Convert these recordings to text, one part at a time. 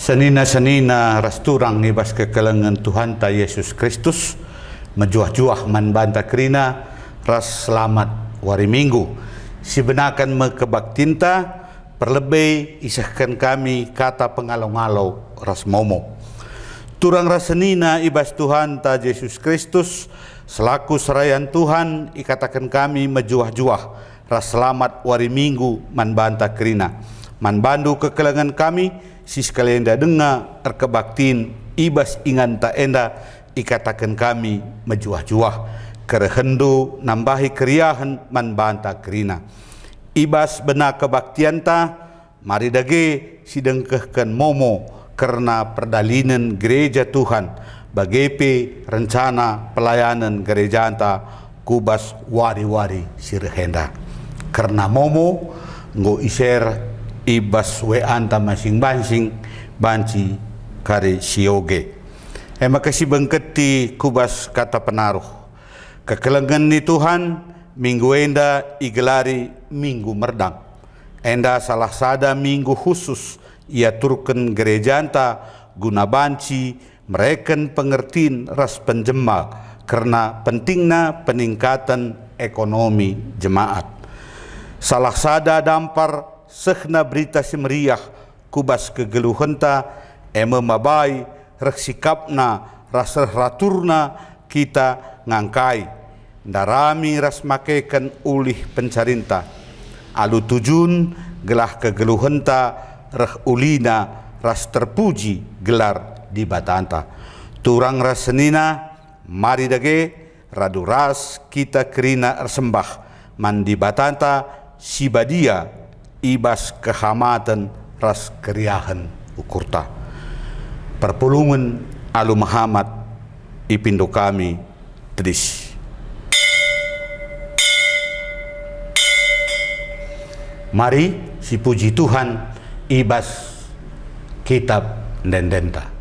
Senina rasturang ibas kekelengan Tuhan ta Yesus Kristus menjuah-juah man banta kerina ras selamat wari minggu sibenakan mekebaktinta perlebih isahkan kami kata pengalau-ngalau ras momo turang rasenina ibas Tuhan ta Yesus Kristus selaku serayan Tuhan ikatakan kami menjuah-juah ras selamat wari minggu man banta kerina man bandu kekelengan kami si sekalian dah dengar kebaktin ibas ingan tak enda ikatakan kami menjuah-juah kerehendu nambahi keriahan man banta kerina ibas benar kebaktian ta mari dage sidengkehkan momo karena perdalinan gereja Tuhan bagepe rencana pelayanan gereja anta kubas wari-wari sirhenda karena momo ngo iser ibas weanta masing-masing banci kari sioge. Makasih bengketi kubas kata penaruh. Kekelengan ni Tuhan minggu enda igelari minggu merdang. Enda salah sada minggu khusus ia turken gereja anta guna banci mereken pengertiin ras penjema karena pentingna peningkatan ekonomi jemaat. Salah sada dampar sehna berita semeriah kubas kegeluhenta mabai reksikapna rasa raturna kita ngangkai darami ras makekan ulih pencarinta alu tujun gelah kegeluhenta reh ulina ras terpuji gelar di batanta turang rasenina mari dage radu ras kita kerina ersembah mandi batanta sibadia ibas kehamatan ras keriahan ukurta perpulungan alu Muhammad ipindo kami tedis mari si puji Tuhan ibas kitab dendenta.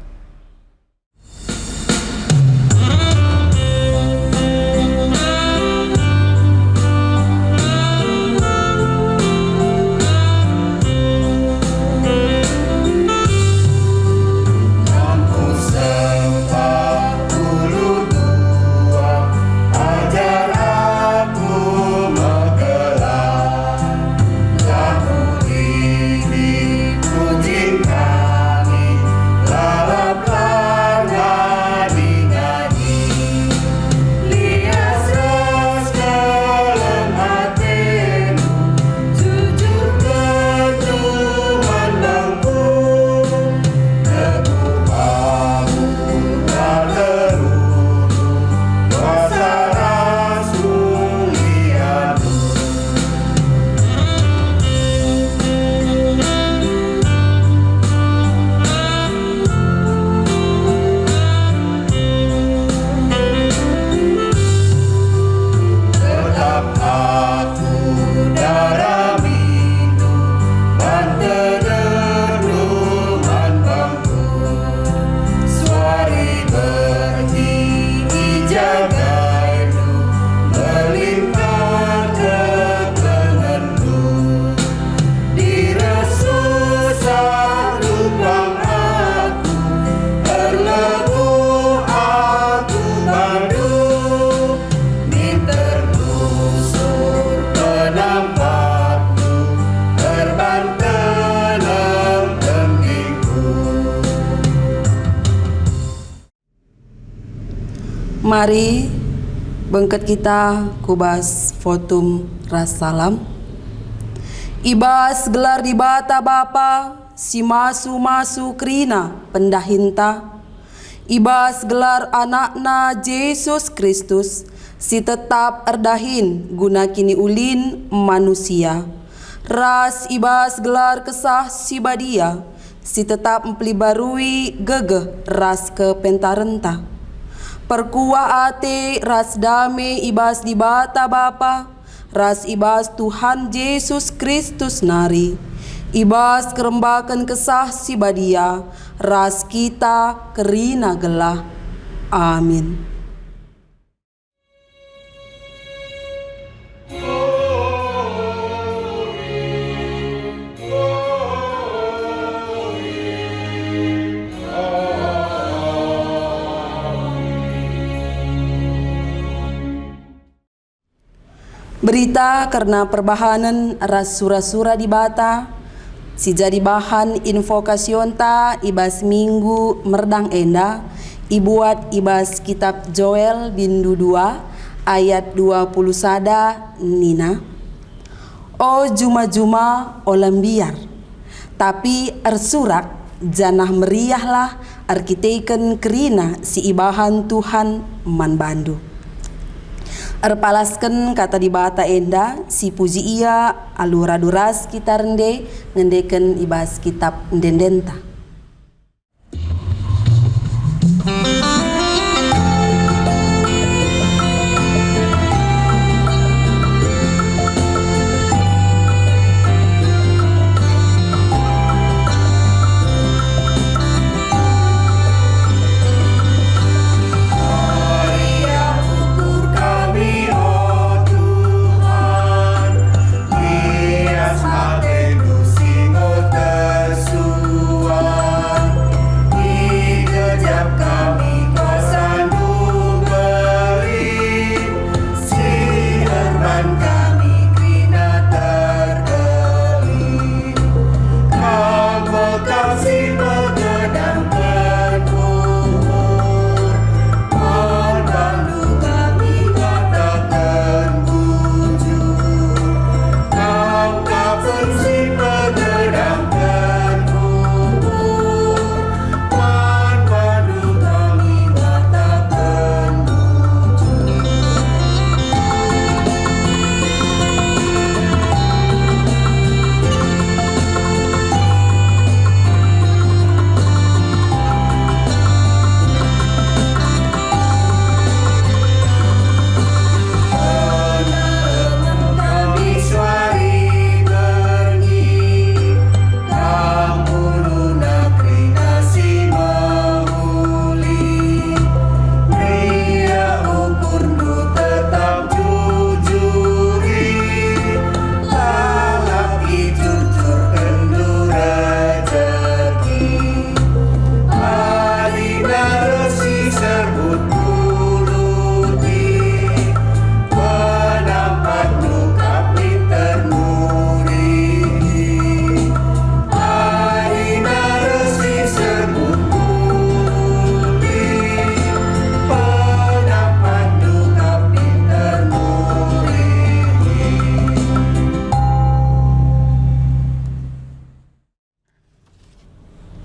Mari bengket kita kubas fotum ras salam. Ibas gelar di bata bapa si masu kerina pendahinta. Ibas gelar anakna Yesus Kristus si tetap erdahin guna kini ulin manusia. Ras ibas gelar kesah si badia si tetap mempelibarui gegeh ras ke pentarenta. Perkuah ate ras dame ibas di bata bapa ras ibas Tuhan Yesus Kristus nari ibas kerembakan kesah si badia ras kita kerina gelah amin. Berita karena perbahanan ras sura-sura di bata, si jadi bahan invokasion ta ibas minggu merdang enda, ibuat ibas kitab Joel bindu 2 ayat 20 sada nina. O juma-juma o lembiar, tapi ersurak janah meriahlah arkiteken kerina si ibahan Tuhan man bandu. Erpalaskan kata di bata enda si puji ia alura duras kita rende ngendeken ibas kitab ndendenta.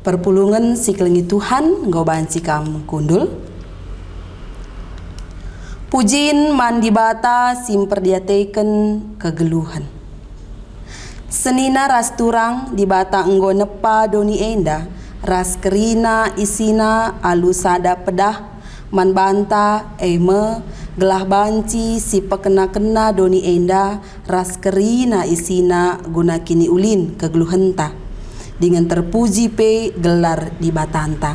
Perpulungan si kelengi Tuhan ngoban si kam kundul. Pujin mandi bata simperdiateken kegeluhan. Senina ras turang di bata enggo nepa doni enda, ras kerina isina alu sada pedah man banta eme gelah banci si pekena-kena doni enda ras kerina isina guna kini ulin kegeluhenta. Dengan terpuji pe gelar di batanta.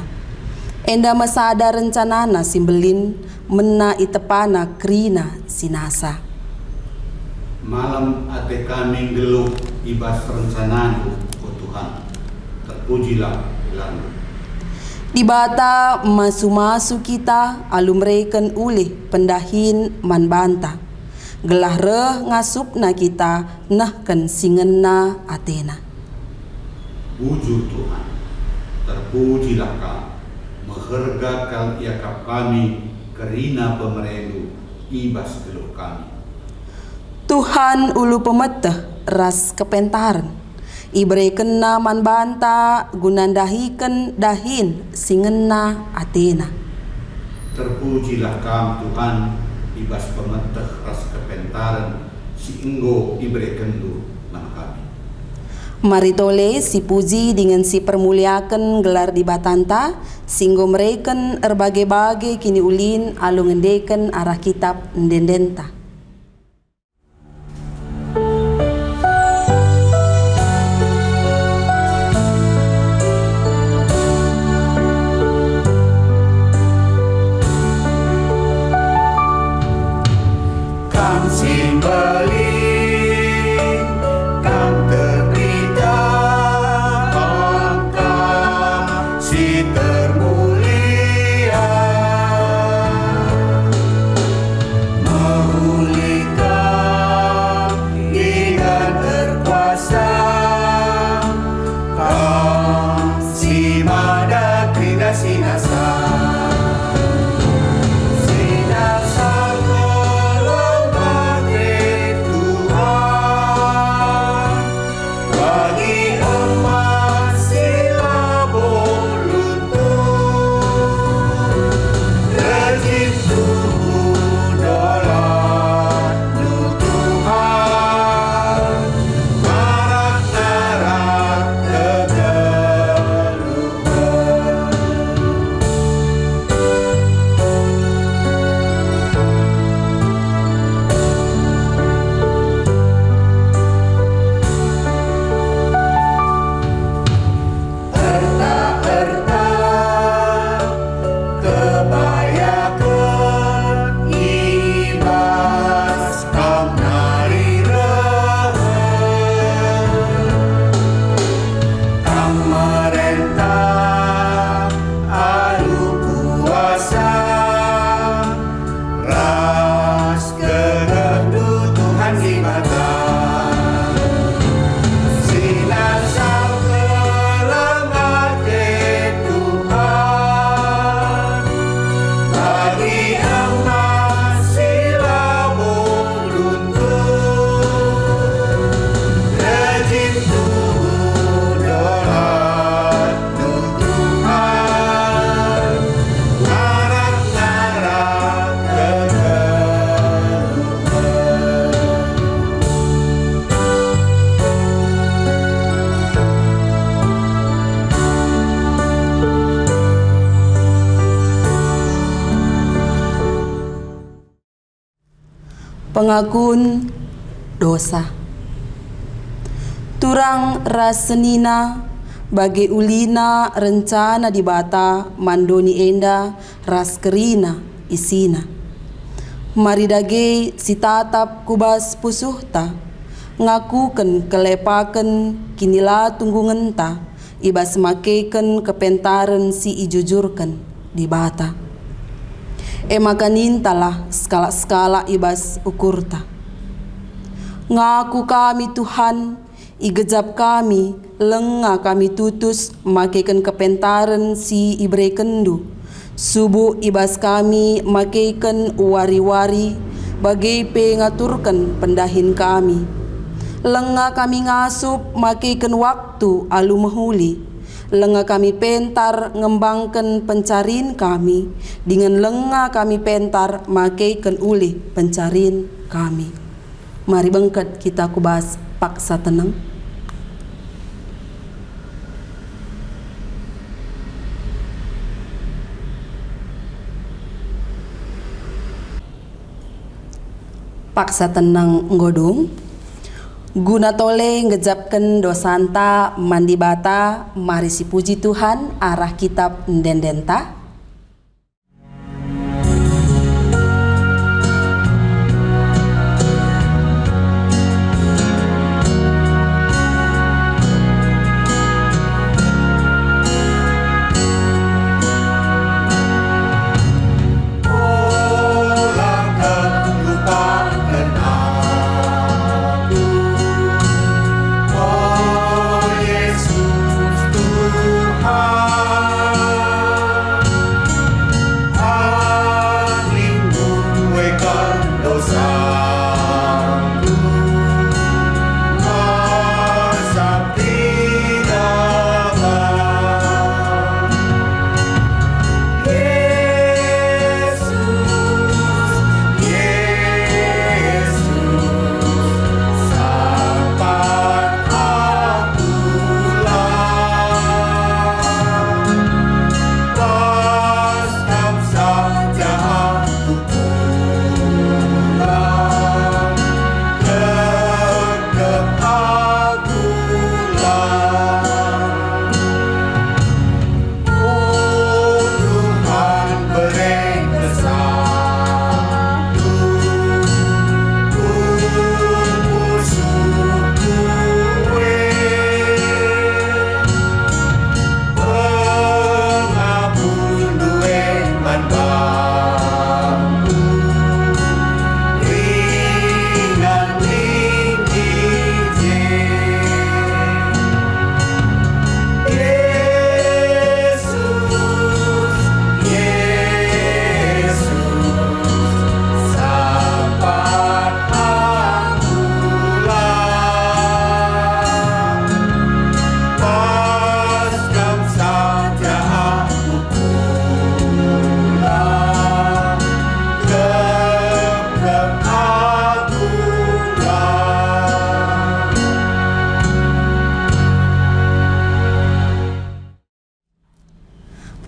Enda masada rencanana simbelin mena itepana krina sinasa. Malam ate kami geluh ibas rencananu, oh Tuhan, terpujilah gelarmu. Di bata masu-masu kita alumreken ulih pendahin man banta. Gelah reh ngasupna kita nahken singenna atena. Bujur Tuhan, terpujilah Kau, menghargakan iakap kami, kerina pemerelu, ibas geluh kami. Tuhan ulu pemeteh ras kepentaran, ibreken man banta gunandahiken dahin singena atena. Terpujilah Kau Tuhan, ibas pemeteh ras kepentaran, si enggo ibreken lu man kami. Mari tole si puji dengan si permuliakan gelar di batanta, singgo mereken erbagai-bagai kini ulin alu ngendeken arah kitab ndendenta. Kang simbali termulia, Pengakuan dosa. Turang rasenina bagi ulina rencana di bata mandoni enda ras kerina isina. Mari dage si tatap kubas pusuhta ngakuken kelepaken kinila tunggungenta ibas makeken kepentaren si ijujurken di bata. Makanintalah skala-skala ibas ukurta. Ngaku kami Tuhan, igejap kami, lenga kami tutus, makaikan kepentaren si ibre kendu. Subuh ibas kami, makaikan wari-wari, bagai pengaturkan pendahin kami. Lenga kami ngasup, makaikan waktu alu mahuli. Lenga kami pentar ngembangkan pencarin kami, dengan lenga kami pentar makaikan ulih pencarin kami. Mari bangkat kita kubas paksa tenang. Paksa tenang nggodung. Guna tole ngejapkan dosanta mandi bata, mari si puji Tuhan arah kitab ndendenta.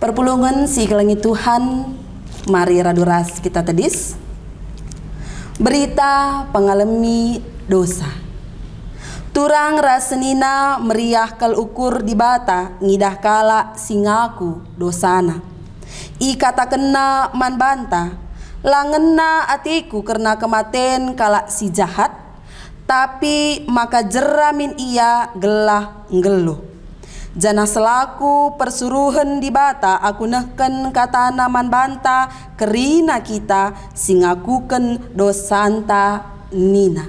Perpulungan si kelengi Tuhan, mari raduras kita tedis. Berita pengalami dosa. Turang rasenina meriah kal ukur di bata, ngidah kala singaku dosana. I kata kena man banta, langena atiku karena kematen kala si jahat, tapi maka jeramin ia gelah ngeluh. Jana selaku persuruhan di bata aku nehken kata naman banta kerina kita singakuken dosanta nina.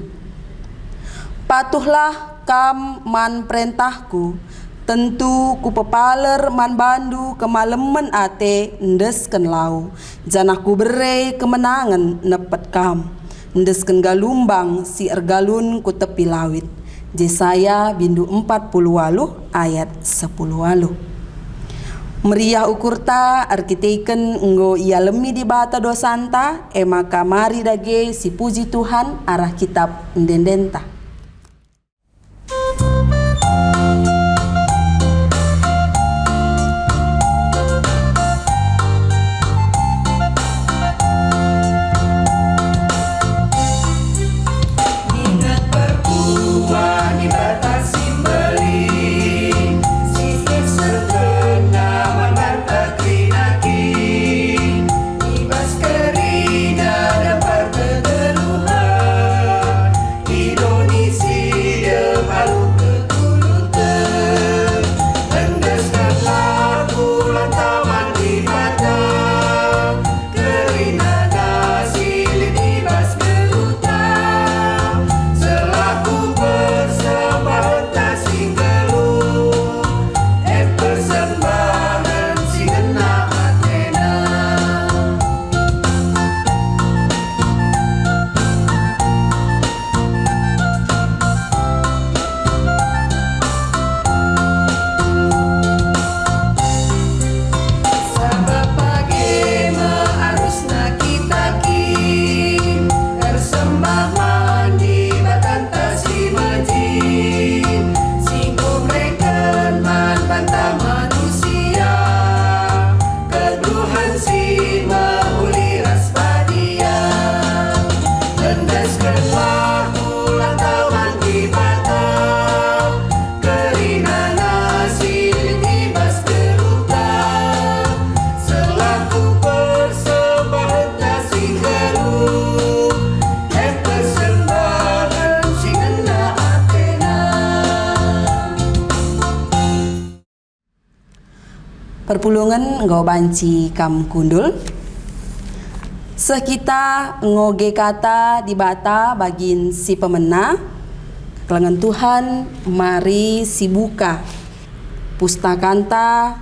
Patuhlah kam man perintahku, tentu ku pepaler man bandu kemalemen ate ndesken lau. Jana ku bere kemenangan nepet kam, ndesken galumbang si ergalun ku tepi lawit. Yesaya bindu 40 ayat 10. Meriah ukurta arkiteken enggo ia lemi di bata dosanta maka mari dage si puji Tuhan arah kitab ndendenta. perpulungan ngau banci kam kundul. Sekita ngoge kata di bata bagin si pemena. Kelengan Tuhan mari si buka pustakanta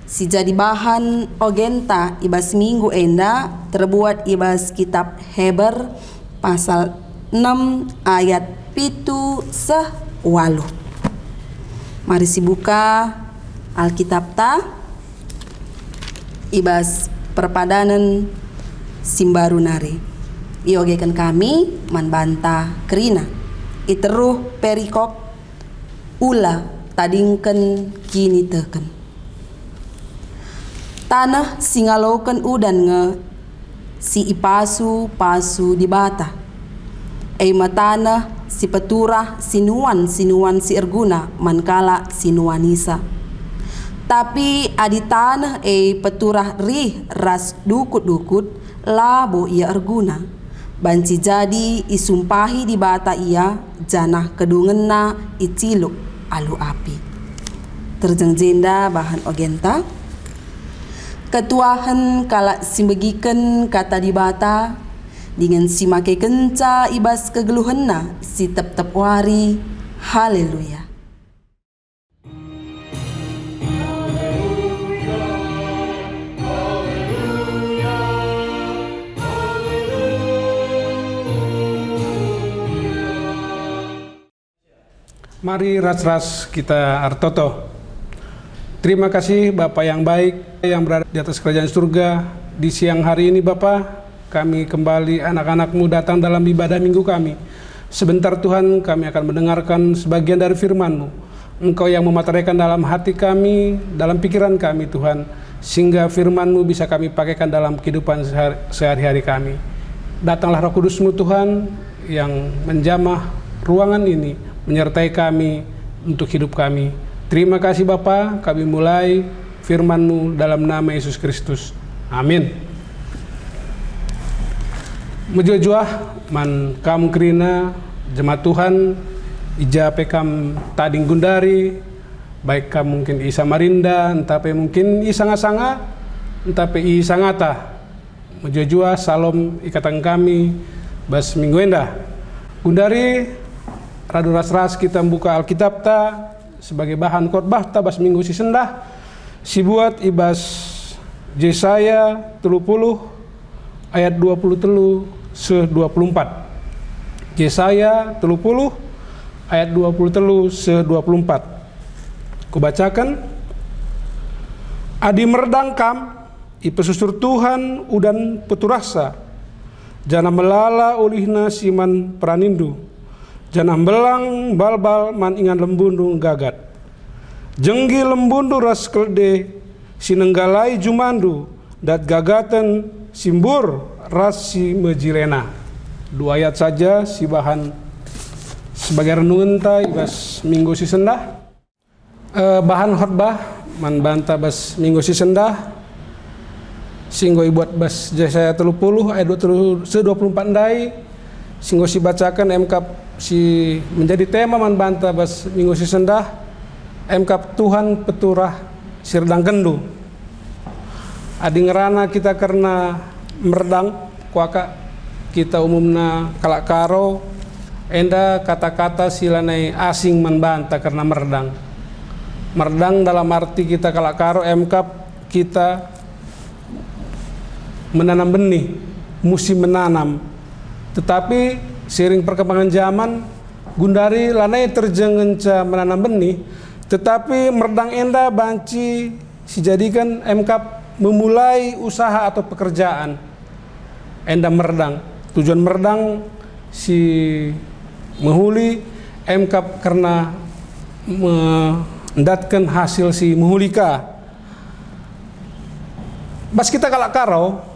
si jadi bahan ogenta ibas minggu enda terbuat ibas kitab Heber pasal 6 ayat 7-8. Mari si buka Alkitab ta ibas perpadanan simbaru nari. Iogekan kami manbanta kerina. Iteruh perikop ula tadingken kini teken. Tanah singaloken udan nge si ipasu pasu di bata. Eima tanah si peturah sinuan si erguna mankala sinuanisa. Tapi adi tanah peturah rih ras dukut labo ia erguna. Banci jadi isumpahi di bata ia janah kedungenna iciluk alu api. Terjeng jenda bahan ogenta. Ketuahan kala simbegiken kata di bata dengan si make kenca ibas kegeluhenna si tep wari. Haleluya. Mari ras-ras kita artoto. Terima kasih Bapak yang baik yang berada di atas kerajaan surga. Di siang hari ini Bapak, kami kembali anak-anak-Mu datang dalam ibadah minggu kami. Sebentar Tuhan, kami akan mendengarkan sebagian dari firman-Mu. Engkau yang mematerikan dalam hati kami, dalam pikiran kami Tuhan, sehingga firman-Mu bisa kami pakaikan dalam kehidupan sehari-hari kami. Datanglah Roh Kudus-Mu Tuhan yang menjamah ruangan ini, menyertai kami untuk hidup kami. Terima kasih Bapa, kami mulai firman-Mu dalam nama Yesus Kristus. Amin. Mujujuah man kam kerina jemaat Tuhan ija pekam tading gundari, baik kam mungkin i Samarinda, entape mungkin i sanga-sanga, entape i sangata. Mujujuah salam ikatan kami bas minggu enda. Gundari radu ras-ras kita buka Alkitab ta sebagai bahan khotbah ta bas minggu si sendah si buat ibas Yesaya 30 ayat 23-24. Yesaya 30 ayat 23-24. Kubacakan. Adi merdang kam ipesusur Tuhan udan peturasa jana melala ulihna siman pranindu. Janah belang balbal man ingan lembundu gagat. Jenggi lembundu ras klede sinenggalai jumandu dat gagaten simbur ras si mejirena. 2 ayat saja si bahan sebagai renungan ta ibas minggu si sendah. Bahan khotbah man banta bas minggu si sendah. Singgo ibuat bas Yesaya 30 ayat 24 ndai. Singgo si bacakan MK si menjadi tema man banta bas minggu si sendah MK Tuhan peturah sirdang kendu. Adi ngerana kita karena merdang kuaka kita umumna kalak karo enda kata-kata silanai asing man banta karena merdang. Merdang dalam arti kita kalak karo MK kita menanam benih, musim menanam. Tetapi seiring perkembangan zaman, gundari lanai terjengenca menanam benih, tetapi merdang enda banci dijadikan MK memulai usaha atau pekerjaan. Enda merdang, tujuan merdang si mehuli MK karena mendatkan hasil si mehulika. Bas kita kalak karo,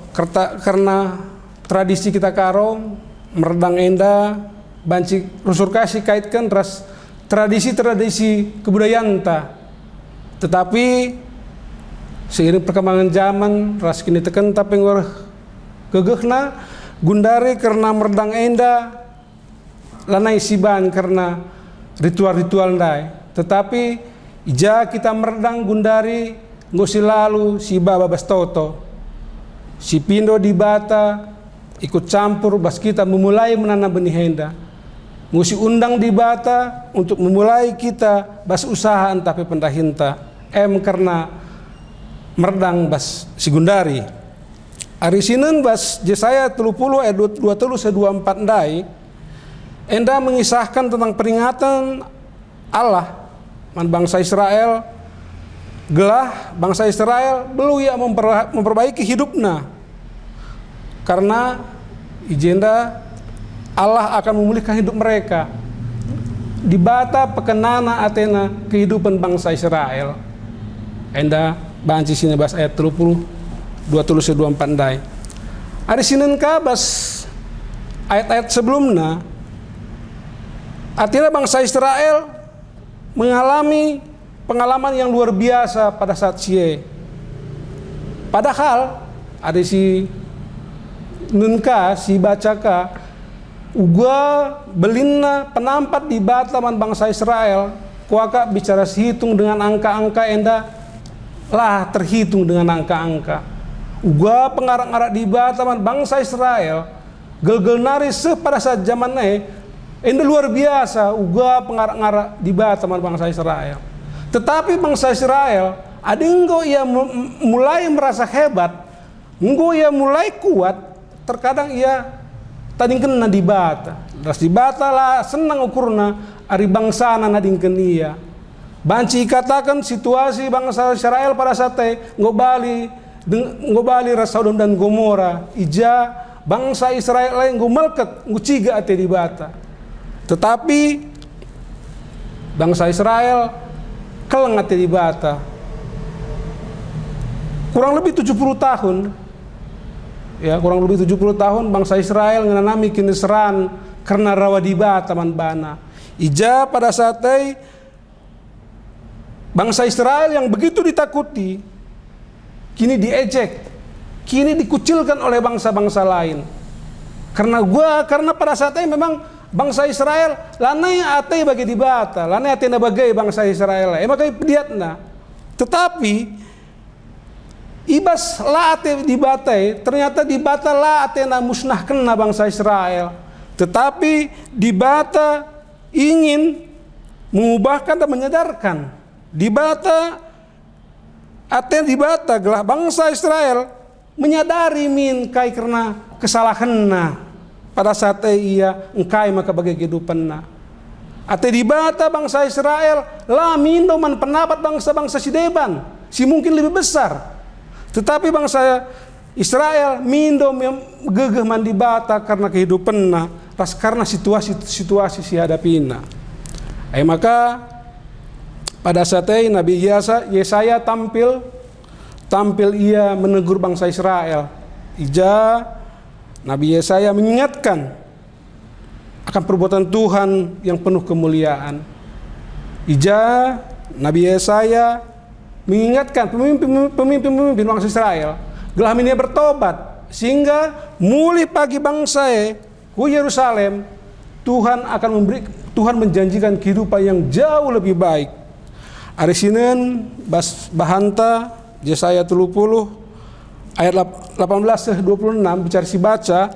karena tradisi kita karo, merdang enda banci rusur kasih kaitkan ras tradisi kebudayaan ta. Tetapi seiring perkembangan zaman ras kini teken tapi ngor gegehna gundari karena merdang enda lanai siban karena ritual-ritual ndai. Tetapi ija kita merdang gundari ngosi lalu si baba bastoto, si pindo di bata ikut campur bas kita memulai menanam benih henda. Ngosi undang di bata untuk memulai kita bas usaha antape pendahinta. Karena merdang bas sigundari. Hari Senin bas Yesaya 30 ayat 23-24 dai enda mengisahkan tentang peringatan Allah man bangsa Israel gelah bangsa Israel belum ia memperbaiki hidupnya karena ijenda Allah akan memulihkan hidup mereka di bata pekenana atena kehidupan bangsa Israel enda banci sini bas ayat 30 23-24 dai. Hari Senin kabas ayat-ayat sebelumnya artinya bangsa Israel mengalami pengalaman yang luar biasa pada saat sie. Padahal ada si nunka si bacaka uga belinna penampat di bataman bangsa Israel kuaka bicara hitung dengan angka-angka enda lah terhitung dengan angka-angka. Uga pengarang-arang di bataman bangsa Israel gel-gel nari pada saat zaman enda luar biasa uga pengarang-arang di bataman bangsa Israel. Tetapi bangsa Israel ada engkau ia mulai merasa hebat, engkau ia mulai kuat, terkadang ia tadingken na di bata. Das di bata lah senang ukurna ari bangsa na nadingken ia. Banci katakan situasi bangsa Israel pada saat ngobali Sodom dan Gomora ija bangsa Israel lain ngomelket nguciga ate di bata. Tetapi bangsa Israel keleng ate di bata. Kurang lebih 70 tahun ya, kurang lebih 70 tahun bangsa Israel nganami kineseran karena rawa di bata man bana. Ija pada saat bangsa Israel yang begitu ditakuti kini diejek, kini dikucilkan oleh bangsa-bangsa lain. Karena pada saat ini memang bangsa Israel lanai ate bagi di bata, lanai ate na bagai bangsa Israel. Maka pediatna. Tetapi ibas la ate di bata, ternyata di bata la ate na musnahkan na bangsa Israel. Tetapi di bata ingin mengubahkan dan menyadarkan. Di bata Aten di bata gelah bangsa Israel menyadari min kai karena kesalahanna pada saat ia engkai maka bagi kehidupanna. Ate di bata bangsa Israel lah mindo man pendapat bangsa-bangsa si deban si mungkin lebih besar. Tetapi bangsa Israel mindo gegeh man di bata karena kehidupanna pas karena situasi si hadapina. Maka pada saat itu Nabi Yesaya tampil ia menegur bangsa Israel. Ija Nabi Yesaya mengingatkan akan perbuatan Tuhan yang penuh kemuliaan. Ija Nabi Yesaya mengingatkan pemimpin bangsa Israel gelah minia bertobat sehingga mulai pagi bangsa ku Yerusalem Tuhan menjanjikan kehidupan yang jauh lebih baik. Hari Senin bahanta Yesaya 30 ayat 18-26 bicara si baca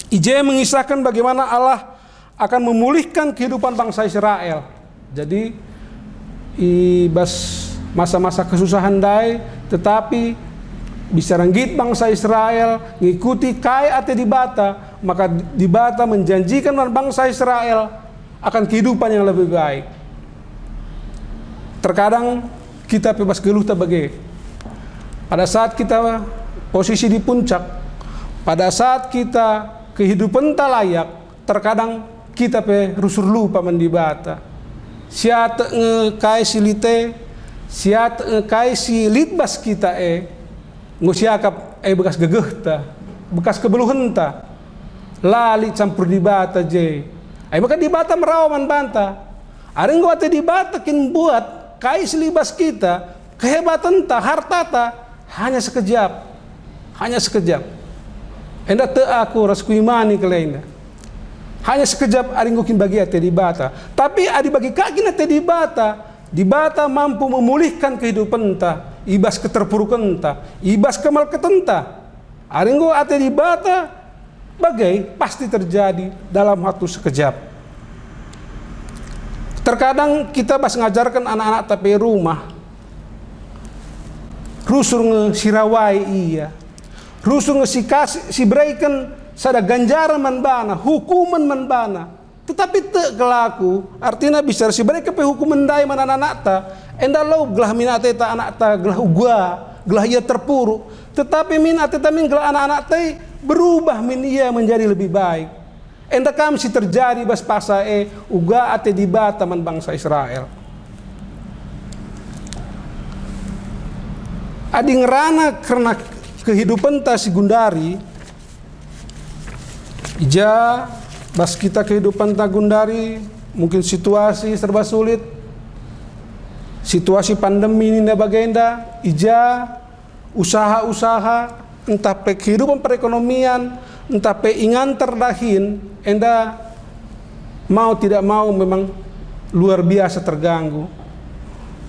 ije mengisahkan bagaimana Allah akan memulihkan kehidupan bangsa Israel. Jadi masa-masa kesusahan dai tetapi bisa ranggit bangsa Israel ngikuti kai ate di bata, maka di bata menjanjikan bangsa Israel akan kehidupan yang lebih baik. Terkadang kita bebas geluh tabage. Pada saat kita posisi di puncak, pada saat kita kehidupan tak layak, terkadang kita rusur lupa mendibata. Siat ngekai silite, siat ngekai si litbas kita ngusiakap bekas gegehta, bekas kebeluhenta, lali campur dibata je. Maka dibata merawaman banta. Aring gua te dibata kin buat kais libas kita, kehebatan ta, harta ta, hanya sekejap. Enda te aku rasku imani kelainda. Hanya sekejap aringgukin bagi ate di bata. Tapi adi bagi kaki na te di bata mampu memulihkan kehidupan ta. ibas keterpurukenta, ibas kemal ketenta. Aringgo ate di bata bagai pasti terjadi dalam waktu sekejap. Terkadang kita bas ngajarkan anak-anak tapi rumah, rusur nge sirawai iya, rusur nge si berikan sada ganjaran manbana, hukuman manbana. Tetapi te kelaku, artinya bisa si berikan pe hukuman dai mana anak ta, enda lo gelah minate ta anak ta gelah ugua, gelah ia terpuruk. Tetapi minate ta min gelah anak-anak ta berubah min ia menjadi lebih baik. Enda kam si terjadi bas pasa uga ate di bata man bangsa Israel. Adi ngerana karena kehidupan ta si Gundari, ija bas kita kehidupan ta Gundari mungkin situasi serba sulit, situasi pandemi ini bagenda, ija usaha-usaha entah pe kehidupan perekonomian, entah pe ingan terdahin, enda mau tidak mau memang luar biasa terganggu.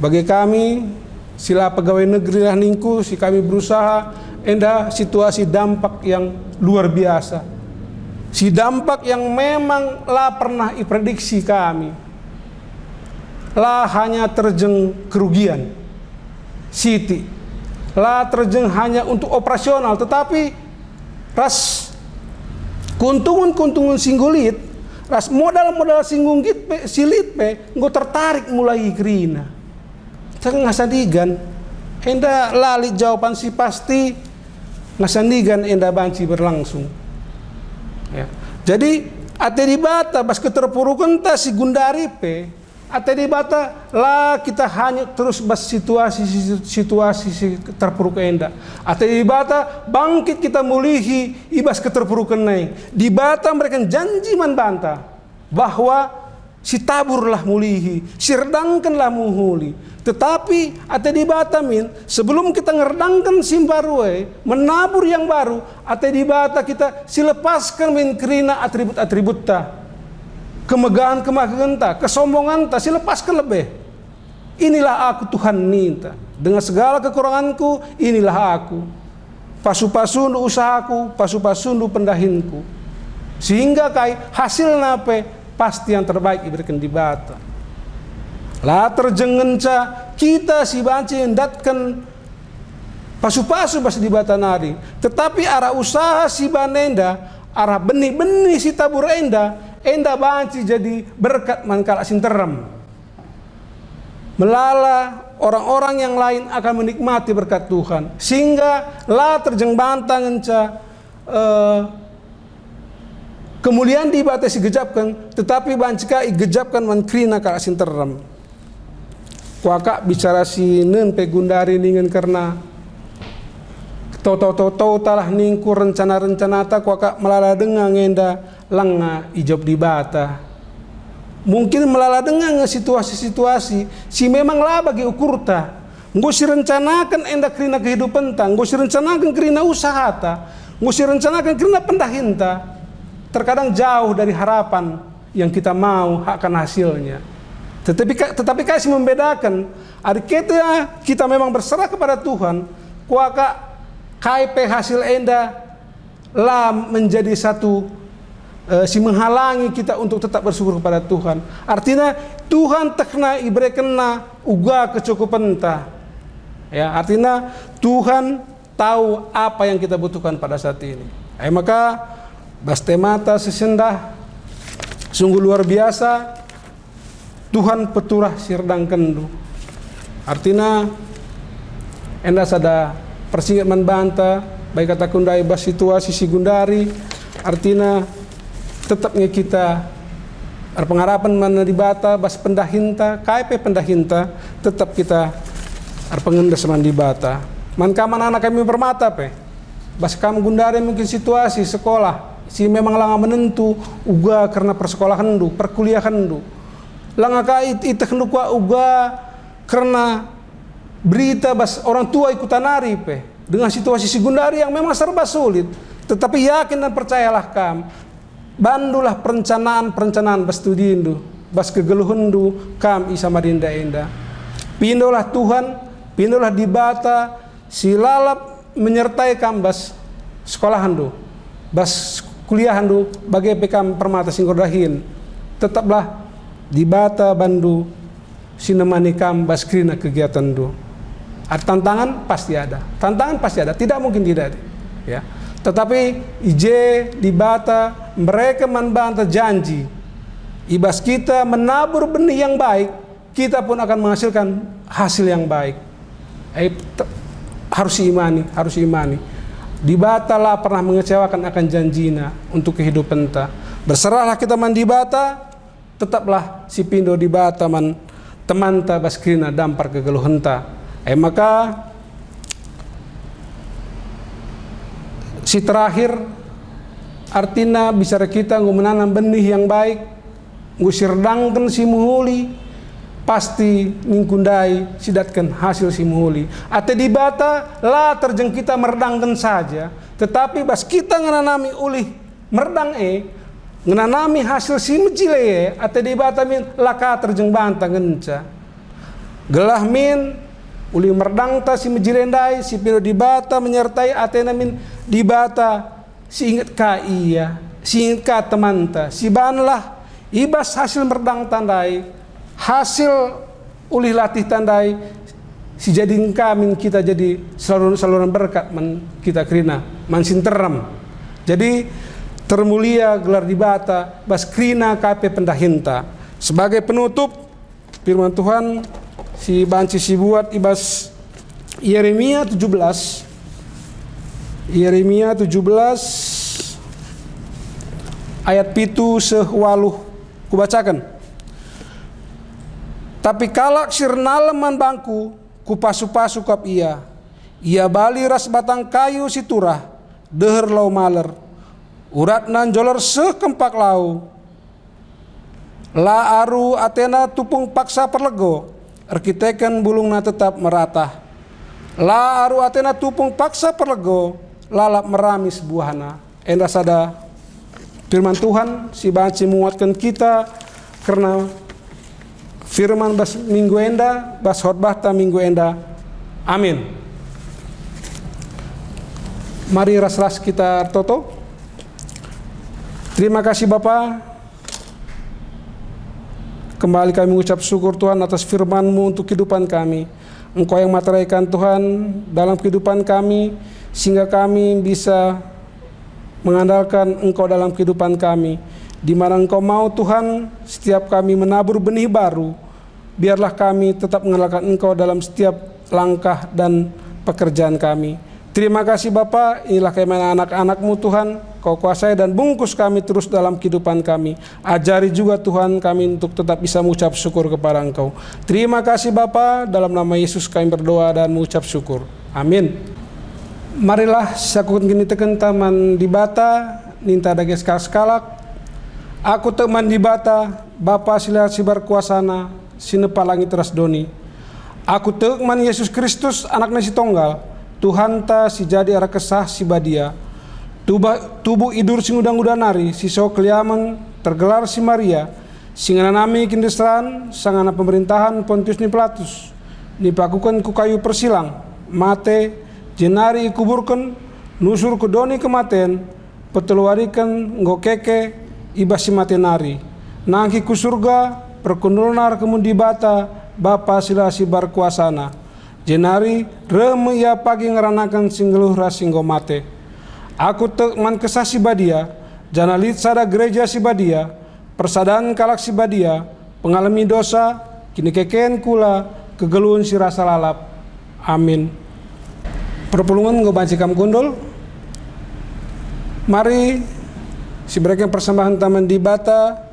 Bagi kami sila pegawai negeri lah ningku, si kami berusaha, enda situasi dampak yang luar biasa. Si dampak yang memang lah pernah diprediksi kami. Lah hanya terjeng kerugian. Siti. Lah terjeng hanya untuk operasional, tetapi ras keuntungan singgulit, ras modal singgungit silit nggo tertarik mulai kerina. Ngasandigan, enda lali jawaban si pasti, ngasandigan enda banci berlangsung. Ya. Jadi ate di bata bas keterpurukan ta si Gundari pe, ate di bata lah kita hanya terus bas situasi si terpuruk enda. Ate di bata bangkit kita mulihi ibas keterpurukan naik. Di bata mereka janji man banta bahwa si taburlah mulihi, si redangkanlah muhuli. Tetapi ate di bata min sebelum kita ngerdangkan simbarue menabur yang baru, ate di bata kita silepaskan min kerina atribut-atribut ta, kemegahan ta, kesombongan ta, silepaskan lebih. Inilah aku Tuhan minta, dengan segala kekuranganku inilah aku. Pasu-pasundu usahaku, pasu-pasundu pendahinku, sehingga kai hasil nape pasti yang terbaik diberikan di bata. Lah terjengenca kita si banci hendatkan pasu-pasu bas di bata nari, tetapi arah usaha si banenda, arah benih-benih si tabur enda banci jadi berkat mangkala sinterem. Melala orang-orang yang lain akan menikmati berkat Tuhan, sehingga lah terjeng bantang enca kemuliaan di bata si gejapkan, tetapi bancika gejapkan man krina kala sinterem. Kuaka bicara si nen pe Gundari ningen karena tau talah ningku rencana-rencana ta kuaka melala dengang ngenda langa ijob di bata. Mungkin melala dengang situasi-situasi si memang lah bagi ukur ta. Nggo si rencanakan enda krina kehidupan ta, nggo si rencanakan krina usaha ta, nggo si rencanakan krina pendahin ta. Terkadang jauh dari harapan yang kita mau akan hasilnya. Tetapi kasih membedakan, ada kita memang berserah kepada Tuhan, kuaka KIP hasil enda lah menjadi satu si menghalangi kita untuk tetap bersyukur kepada Tuhan. Artinya Tuhan tekna ibrekena uga kecukupan ta. Ya, artinya Tuhan tahu apa yang kita butuhkan pada saat ini. Maka bastemata sesendah sungguh luar biasa. Tuhan peturah sirdang kendu. Artinya enda sada persingat man banta baik kata kundai bas situasi si Gundari, artinya tetapnya kita pengharapan mana di bata bas pendahinta KIP pendahinta tetap kita pengendas man di bata man kaman anak kami permata pe bas kam Gundari mungkin situasi sekolah si memang langa menentu uga karena persekolahan du perkuliahan du langa kait ita kendukwa uga karena berita bas orang tua ikutan nari pe dengan situasi si Gundari yang memang serba sulit, tetapi yakin dan percayalah kam bandulah perencanaan bas studiindu bas kegeluhundu kam isa marinda enda pindolah Tuhan pindolah di bata silalap menyertai kambas sekolahan do, bas kuliahan do bagai pekam permata singkordahin, tetaplah di bata bandu sinemani kambas krina kegiatan do. Tantangan pasti ada, tidak mungkin tidak, ya. Tetapi ije di bata mereka membantah janji, ibas kita menabur benih yang baik, kita pun akan menghasilkan hasil yang baik. Harus imani. Di bata lah pernah mengecewakan akan janjina untuk kehidupan ta. Berserahlah kita man di bata, tetaplah si pindo di bata man teman ta baskrina dampar kegeluhan ta. Maka si terakhir artinya bicara kita menanam benih yang baik, ngusir-dangkan si muhuli, pasti ningkundai sidatkan hasil si muhuli. Ate di bata lah terjeng kita merdangkan saja, tetapi bas kita ngananami ulih merdang ngananami hasil si mejile ate di bata min laka terjeng banta ngenca. Gelah min uli merdang ta si mejilendai si pino di bata menyertai atena min di bata si ingat ka iya, si ingat ka teman ta, si banlah ibas hasil merdang tandai, hasil ulih latih tandai, si jadiin kami kita jadi saluran berkat man kita krina man sinteram. Jadi termulia gelar di bata bas krina kape pendahinta. Sebagai penutup firman Tuhan si banci si buat ibas Yeremia 17 ayat pitu sewaluh kubacakan. Tapi kalak sirnaleman bangku kupasu-pasu kap ia bali ras batang kayu si turah deher lau maler urat nan jolor sekempak lau la aru atena tupung paksa perlego arkiteken bulungna tetap meratah la aru atena tupung paksa perlego lalap meramis buahana. Enda sada firman Tuhan si banci menguatkan kita karena firman bas minggu enda bas khotbah ta minggu enda. Amin. Mari ras-ras kita toto. Terima kasih Bapa. Kembali kami mengucap syukur Tuhan atas firman-Mu untuk kehidupan kami. Engkau yang materaikan Tuhan dalam kehidupan kami, sehingga kami bisa mengandalkan Engkau dalam kehidupan kami. Di mana Engkau mau Tuhan, setiap kami menabur benih baru, biarlah kami tetap mengandalkan Engkau dalam setiap langkah dan pekerjaan kami. Terima kasih Bapa, inilah kami anak-anak-Mu Tuhan, Kau kuasai dan bungkus kami terus dalam kehidupan kami. Ajari juga Tuhan kami untuk tetap bisa mengucap syukur kepada Engkau. Terima kasih Bapa, dalam nama Yesus kami berdoa dan mengucap syukur. Amin. Marilah sakun gini teken taman di bata, ninta dages skalak. Aku teman di bata, Bapa sila sibar kuasana, sinepa langit teras doni. Aku teman Yesus Kristus, anaknya si tonggal, Tuhan ta si jadi arah kesah si badia. Tubuh idur sing udang-udang nari, si so keliaman tergelar si Maria, singana nami kindesran, sangana pemerintahan Pontius ni Pilatus, dipakukan ku kayu persilang, mate, jenari kuburkan, nusur ke doni kematen, peteluarikan ngokeke, ibas si mate nari, nangki ku surga, perkundular kemundi bata, Bapa sila si barkuasana, jenari reme ia pagi ngeranakan singgeluh rasinggo mate. Aku teman kesah si badia, janalit sada gereja si badia, persadaan kalak si badia, pengalami dosa, kini kekeen kula, kegeluhan si rasa lalap. Amin. Perpulungan ngobanci kam gondol. Mari si mereka persembahan taman di bata,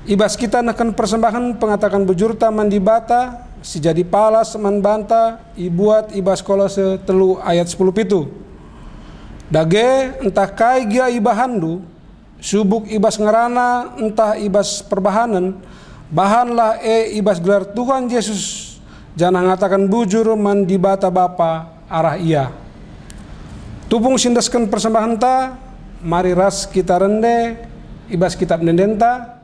ibas kita nakan persembahan pengatakan bujur taman di bata, si jadi palas man banta, ibuat ibas Kolose 3 ayat 10 pitu. Dage entah kai gia ibahandu, subuk ibas ngerana entah ibas perbahanan, bahanlah ibas gelar Tuhan Yesus, jangan ngatakan bujur man di bata Bapa arah ia. Tupung sindaskan persembahan ta, mari ras kita rende, ibas kitab nendenta.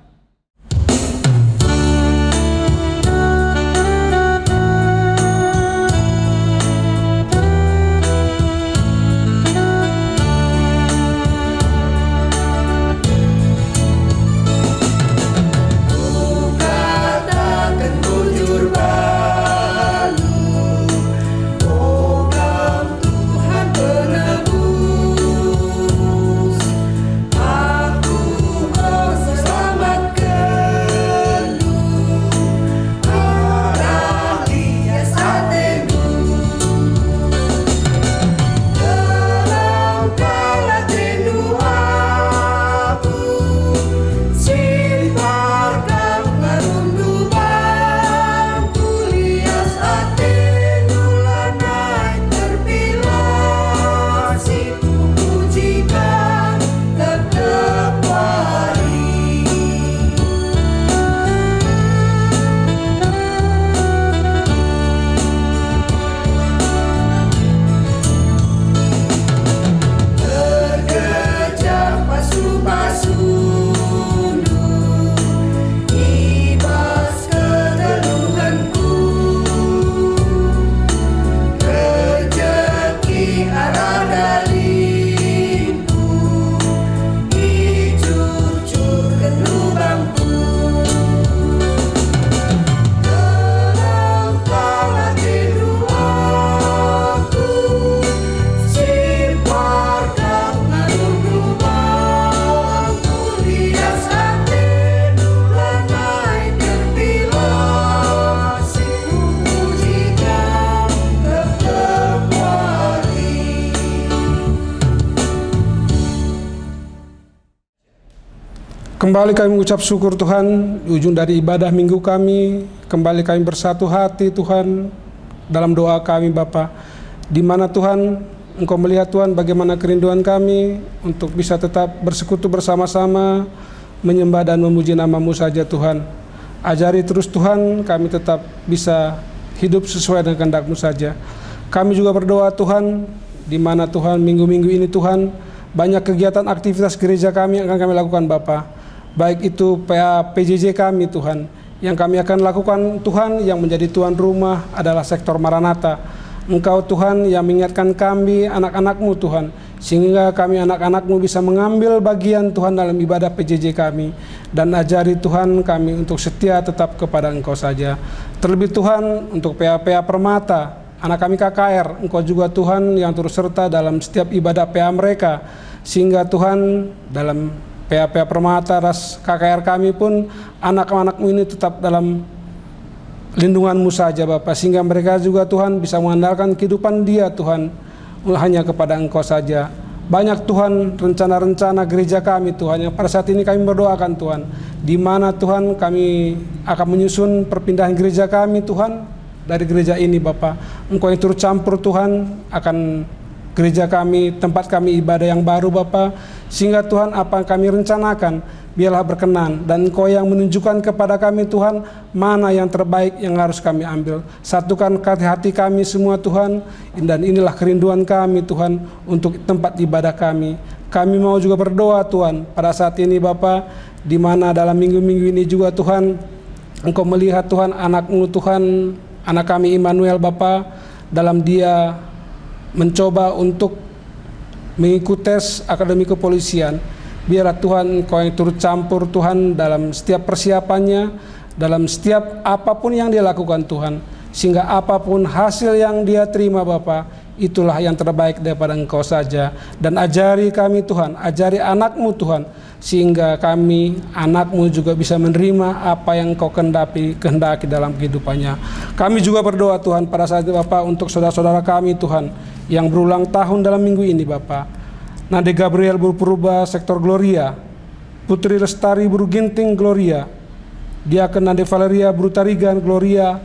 Kembali kami mengucap syukur Tuhan, di ujung dari ibadah minggu kami, kembali kami bersatu hati Tuhan, dalam doa kami Bapa, di mana Tuhan, Engkau melihat Tuhan bagaimana kerinduan kami, untuk bisa tetap bersekutu bersama-sama, menyembah dan memuji nama-Mu saja Tuhan. Ajari terus Tuhan, kami tetap bisa hidup sesuai dengan kehendak-Mu saja. Kami juga berdoa Tuhan, di mana Tuhan minggu-minggu ini Tuhan, banyak kegiatan aktivitas gereja kami yang akan kami lakukan Bapa. Baik itu PJJ kami Tuhan, yang kami akan lakukan Tuhan, yang menjadi tuan rumah adalah sektor Maranatha. Engkau Tuhan yang mengingatkan kami anak-anak-Mu Tuhan, sehingga kami anak-anak-Mu bisa mengambil bagian Tuhan dalam ibadah PJJ kami. Dan ajari Tuhan kami untuk setia tetap kepada Engkau saja. Terlebih Tuhan untuk PA Permata, anak kami KKR, Engkau juga Tuhan yang turut serta dalam setiap ibadah PA mereka, sehingga Tuhan dalam PA Permata ras KKR kami pun anak-anak-Mu ini tetap dalam lindungan-Mu saja Bapa, sehingga mereka juga Tuhan bisa mengandalkan kehidupan dia Tuhan hanya kepada Engkau saja. Banyak Tuhan rencana-rencana gereja kami Tuhan, yang pada saat ini kami berdoakan Tuhan, di mana Tuhan kami akan menyusun perpindahan gereja kami Tuhan dari gereja ini Bapa. Engkau yang turut campur Tuhan akan gereja kami, tempat kami ibadah yang baru Bapa, sehingga Tuhan apa yang kami rencanakan biarlah berkenan, dan Engkau yang menunjukkan kepada kami Tuhan mana yang terbaik yang harus kami ambil. Satukan hati kami semua Tuhan, dan inilah kerinduan kami Tuhan untuk tempat ibadah kami. Kami mau juga berdoa Tuhan pada saat ini Bapa, di mana dalam minggu-minggu ini juga Tuhan, Engkau melihat Tuhan anak-Mu Tuhan, anak kami Immanuel Bapa, dalam dia mencoba untuk mengikuti tes akademi kepolisian. Biarlah Tuhan Engkau yang turut campur Tuhan dalam setiap persiapannya, dalam setiap apapun yang dia lakukan Tuhan, sehingga apapun hasil yang dia terima Bapa, itulah yang terbaik daripada Engkau saja. Dan ajari kami Tuhan, ajari anak-Mu Tuhan, sehingga kami anak-Mu juga bisa menerima apa yang Engkau kehendaki dalam kehidupannya. Kami juga berdoa Tuhan pada saat ini Bapa, untuk saudara-saudara kami Tuhan yang berulang tahun dalam minggu ini Bapa. Nade Gabriel Burpurba sektor Gloria, Putri Lestari Buruginting Gloria, Diaken Nade Valeria Brutarigan Gloria,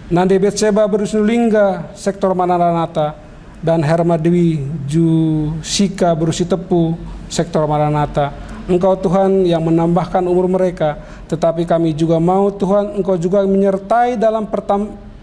Nade Betseba Berusnulingga sektor Maranatha, dan Herma Dewi Jusika Berusitepu sektor Maranatha. Engkau Tuhan yang menambahkan umur mereka, tetapi kami juga mau Tuhan Engkau juga menyertai dalam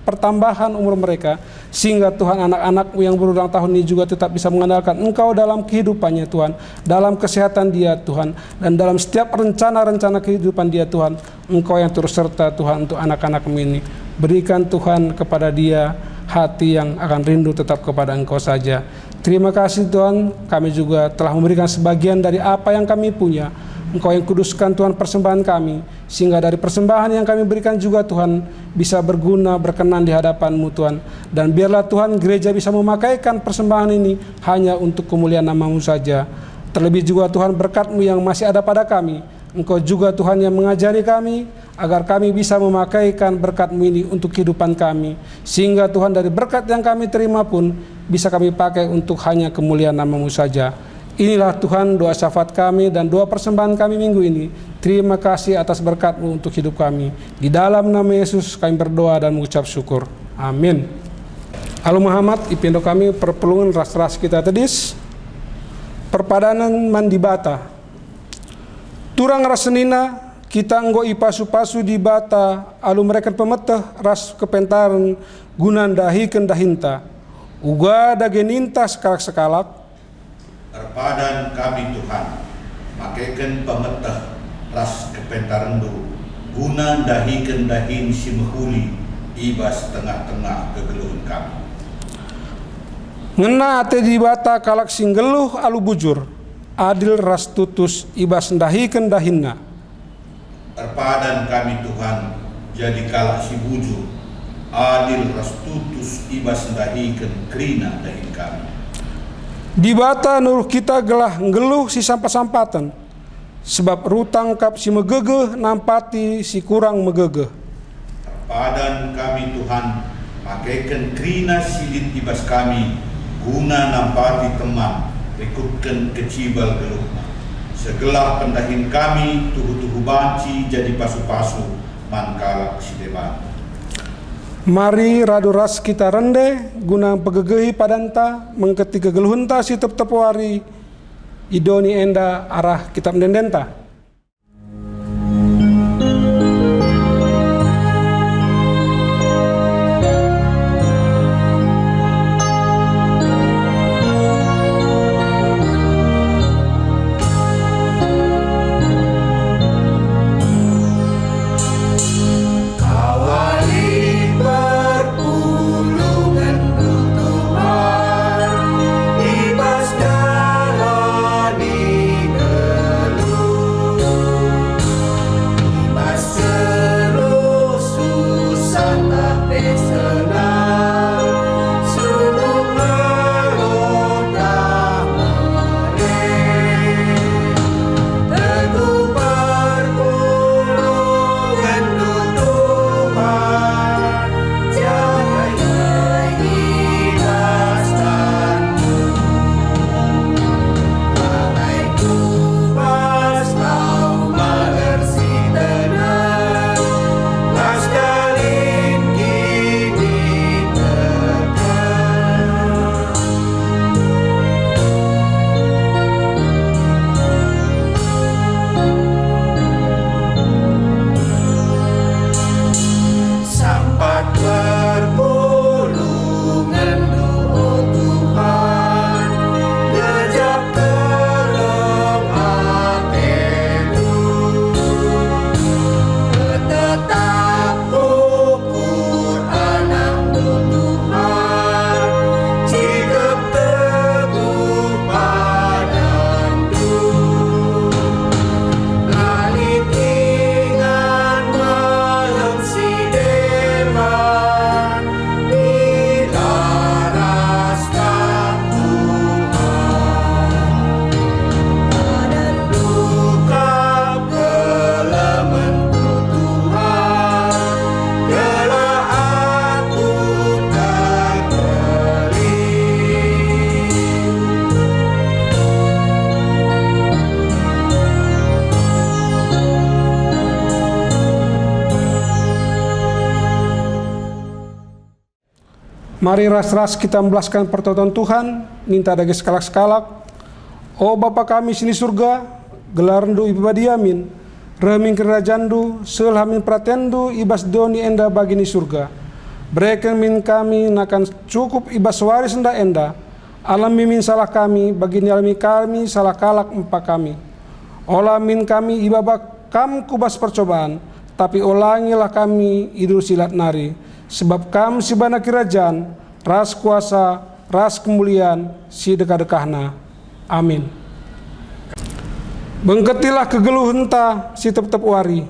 pertambahan umur mereka, sehingga Tuhan anak-anak-Mu yang berulang tahun ini juga tetap bisa mengandalkan Engkau dalam kehidupannya Tuhan, dalam kesehatan dia Tuhan, dan dalam setiap rencana-rencana kehidupan dia Tuhan. Engkau yang turut serta Tuhan untuk anak-anak-Mu ini. Berikan Tuhan kepada dia hati yang akan rindu tetap kepada Engkau saja. Terima kasih Tuhan, kami juga telah memberikan sebagian dari apa yang kami punya. Engkau yang kuduskan Tuhan persembahan kami, sehingga dari persembahan yang kami berikan juga Tuhan bisa berguna, berkenan di hadapan-Mu Tuhan. Dan biarlah Tuhan gereja bisa memakaikan persembahan ini hanya untuk kemuliaan nama-Mu saja. Terlebih juga Tuhan berkat-Mu yang masih ada pada kami, Engkau juga Tuhan yang mengajari kami agar kami bisa memakaikan berkat-Mu ini untuk kehidupan kami, sehingga Tuhan dari berkat yang kami terima pun bisa kami pakai untuk hanya kemuliaan nama-Mu saja. Inilah Tuhan doa syafaat kami dan doa persembahan kami minggu ini. Terima kasih atas berkat-Mu untuk hidup kami. Di dalam nama Yesus kami berdoa dan mengucap syukur. Amin. Halo Muhammad, ipindo kami perpelungan ras-ras kita tedis. Perpadanan mandibata. Turang rasenina kita enggo ipasu-pasu di bata, alu mereka pemeteh ras kepentaran gunan dahi kendahinta. Uga dageninta sekalak-sekalak. Terpadan kami Tuhan, makaikan pametah ras kepentarendu guna dahikan dahin si mehuli ibas tengah-tengah kegeluhan kami. Ngena ate dibata kalak singgeluh alu bujur, adil ras tutus ibas dahikan dahinna. Terpadan kami Tuhan, jadi kalak si bujur, adil ras tutus ibas dahikan krina dahin kami. Dibata nuruh kita gelah ngeluh si sampah-sampatan, sebab rutang kap si megegeh nampati si kurang megegeh. Terpadan kami Tuhan, makaikan krina silit ibas kami, guna nampati teman, rekutkan kecibal geluhna. Segelah pendahin kami, tuhu-tuhu banci jadi pasu-pasu, mankalak si debat. Mari radu ras kita rende, guna pegegehi padanta, mengketi kegeluhunta si tep-tep wari, idoni enda arah kitab dendenta. Mari ras-ras kita membelaskan pertolongan Tuhan, minta dage sekalak-sekalak. O Bapa kami sini surga, gelarndu ibadiamin, remin kerajandu, selhamin pratendu, ibas doni enda bagini surga. Berikan min kami nakan cukup ibas waris enda enda, alam mimin salah kami, bagini alami kami salah kalak empa kami. Olah min kami ibabak kam kubas percobaan, tapi olangilah kami idul silat nari. Sebab kam si bana kerajaan, ras kuasa, ras kemuliaan, si dekah-dekahna. Amin. Bengketilah kegeluhenta si tep-tep wari.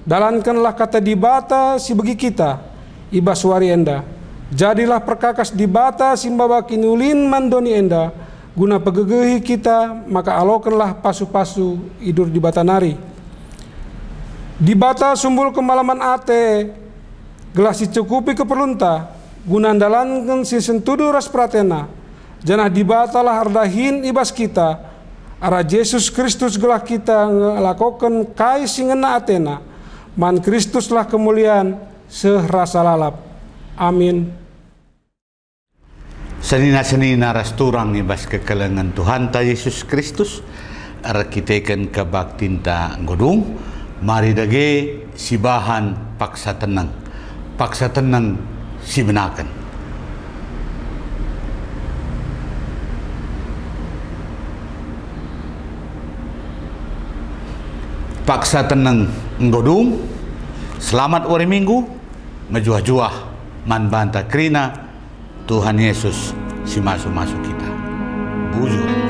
Dalankanlah kata dibata si bagi kita, ibas wari enda. Jadilah perkakas dibata si mbaba kinulin mandoni enda. Guna pegegehi kita, maka alokanlah pasu-pasu idur di bata nari. Dibata sumbul kemalaman ate, gelas dicukupi keperlunta, guna andalankan si sentudu ras pratena, janah dibatalah ardahin ibas kita, arah Yesus Kristus gelah kita ngelakokan kai singena atena, man Kristuslah kemuliaan serasa lalap. Amin. Senina-senina ras turang ibas kekelengan Tuhan ta Yesus Kristus, arah kitekan kebaktinta ngodung, mari dage sibahan paksa tenang si benakan. paksa tenang nggodung, selamat hari Minggu, ngejuah-juah man banta krina Tuhan Yesus si masuk-masuk kita. Bujur.